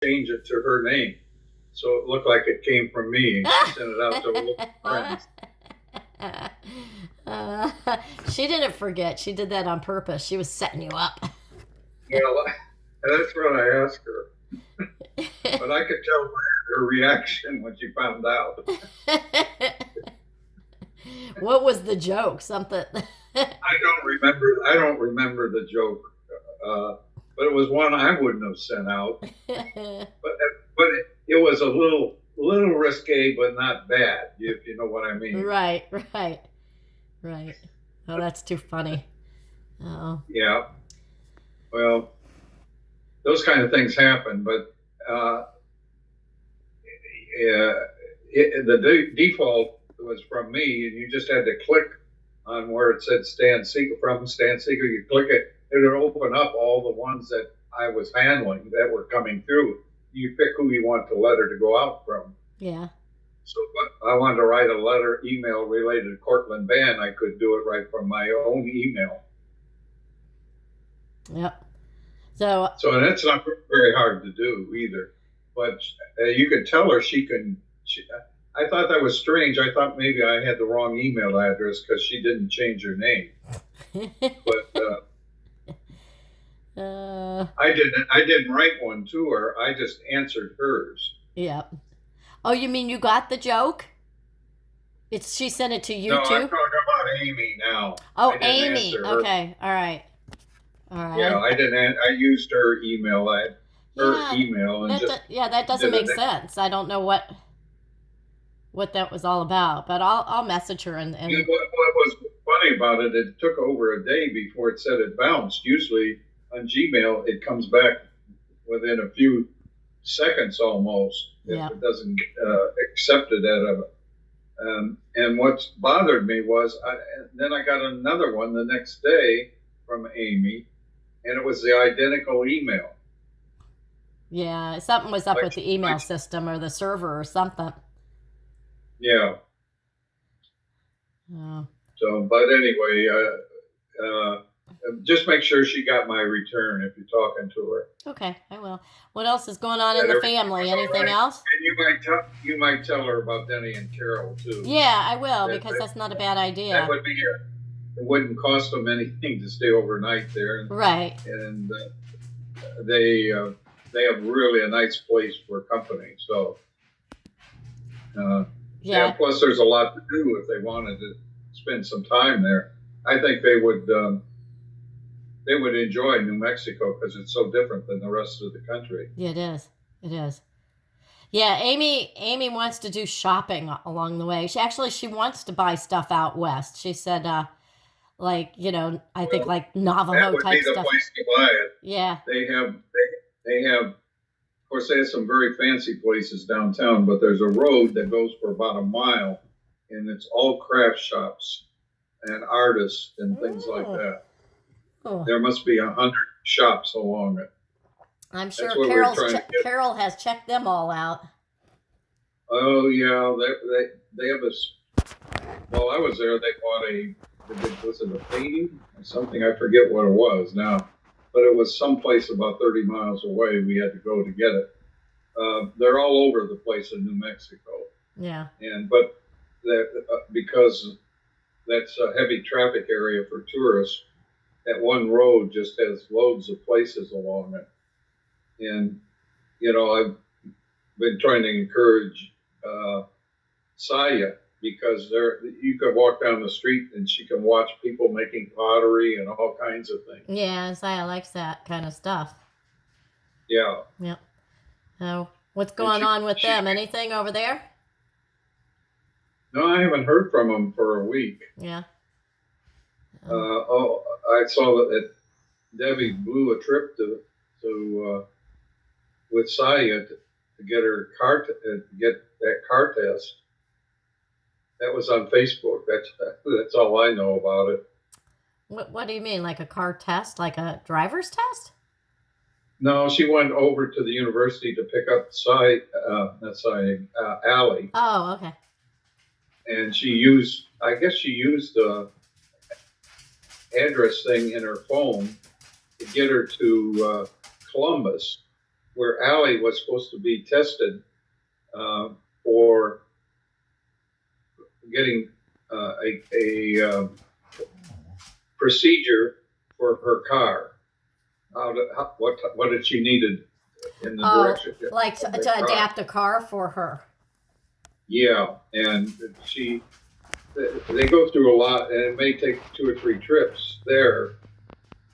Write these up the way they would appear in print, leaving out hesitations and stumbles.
change it to her name. So it looked like it came from me, and she sent it out to all her friends. Uh, she didn't forget. She did that on purpose. She was setting you up. Well, and that's what I asked her. But I could tell by her reaction when she found out. What was the joke? Something. I don't remember the joke, uh, but it was one I wouldn't have sent out. But it was a little risque, but not bad. If you know what I mean. Right, right, right. Oh, that's too funny. Oh, Yeah. Well, those kind of things happen, but yeah, default was from me, and you just had to click on where it said Stan Siegel from Stan Siegel. You click it, it would open up all the ones that I was handling that were coming through. You pick who you want the letter to go out from. yeah. So, but I wanted to write a letter, email related to Cortland Band. I could do it right from my own email. Yep. So, So, and it's not very hard to do either. But you could tell her she can. I thought that was strange. I thought maybe I had the wrong email address because she didn't change her name. But uh, I didn't. I didn't write one to her. I just answered hers. yep. Oh, you mean you got the joke? It's she sent it to No, you I'm too. talking about Amy now. Oh, I didn't Amy. answer her. Okay. All right. All Yeah, right. I didn't. I used her email. Her Yeah. email and just Yeah, that doesn't did make it. sense. I don't know what that was all about, but I'll message her and What was funny about it? It took over a day before it said it bounced. Usually on Gmail, it comes back within a few seconds almost if yeah. it doesn't accept it out of it. And what bothered me was then I got another one the next day from Amy, and it was the identical email. Yeah, something was up Like, with the email like system or the server or something. yeah. Oh, So, but anyway, just make sure she got my return if you're talking to her. okay, I will. What else is going on in That the everything family? was all Anything right. else? And you might tell her about Denny and Carol too. Yeah, I will That because that, that's not a bad that idea. would be it. Wouldn't cost them anything to stay overnight there, Right. and they they have really a nice place for company. So yeah. Yeah. Plus, there's a lot to do if they wanted to spend some time there. I think they would enjoy New Mexico because it's so different than the rest of the country. Yeah, it is. It is. Yeah, Amy wants to do shopping along the way. She wants to buy stuff out west. She said like, I think Well, like that Navajo would be type the stuff. place to buy it. Yeah. They have, of course, they have some very fancy places downtown, but there's a road that goes for about a mile, and it's all craft shops and artists and things like Oh. that. Oh. There must be 100 shops along it. I'm That's sure what we're trying to get. Carol has checked them all out. Oh yeah, they have this. While I was there, they bought was it a painting or something? I forget what it was now, but it was someplace about 30 miles away. We had to go to get it. They're all over the place in New Mexico, Yeah. and but because that's a heavy traffic area for tourists, that one road just has loads of places along it, and I've been trying to encourage Saya because there you could walk down the street and she can watch people making pottery and all kinds of things. Yeah, Zaya likes that kind of stuff. Yeah. Yep. So, what's And going on with them? Anything over there? no, I haven't heard from them for a week. Yeah. I saw that Debbie blew a trip to with Saya to get her car to get that car test. That was on Facebook. That's all I know about it. What do you mean? Like a car test? Like a driver's test? No, she went over to the university to pick up not Allie, Oh, okay. and I guess she used the address thing in her phone to get her to Columbus. where Allie was supposed to be tested for getting a procedure for her car. What did she needed in the Oh, direction? like of the to car? adapt a car for her. Yeah, and they go through a lot, and it may take 2 or 3 trips there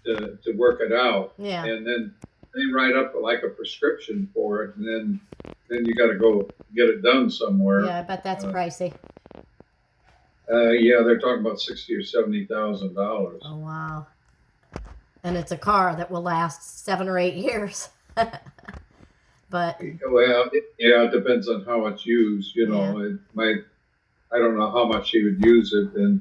to work it out, Yeah. and then they write up like a prescription for it, and then you got to go get it done somewhere. Yeah, I bet that's pricey. Yeah, they're talking about $60,000 or $70,000. Oh, wow. And it's a car that will last 7 or 8 years. But Well, yeah, it depends on how it's used. You know, it might. I don't know how much she would use it, and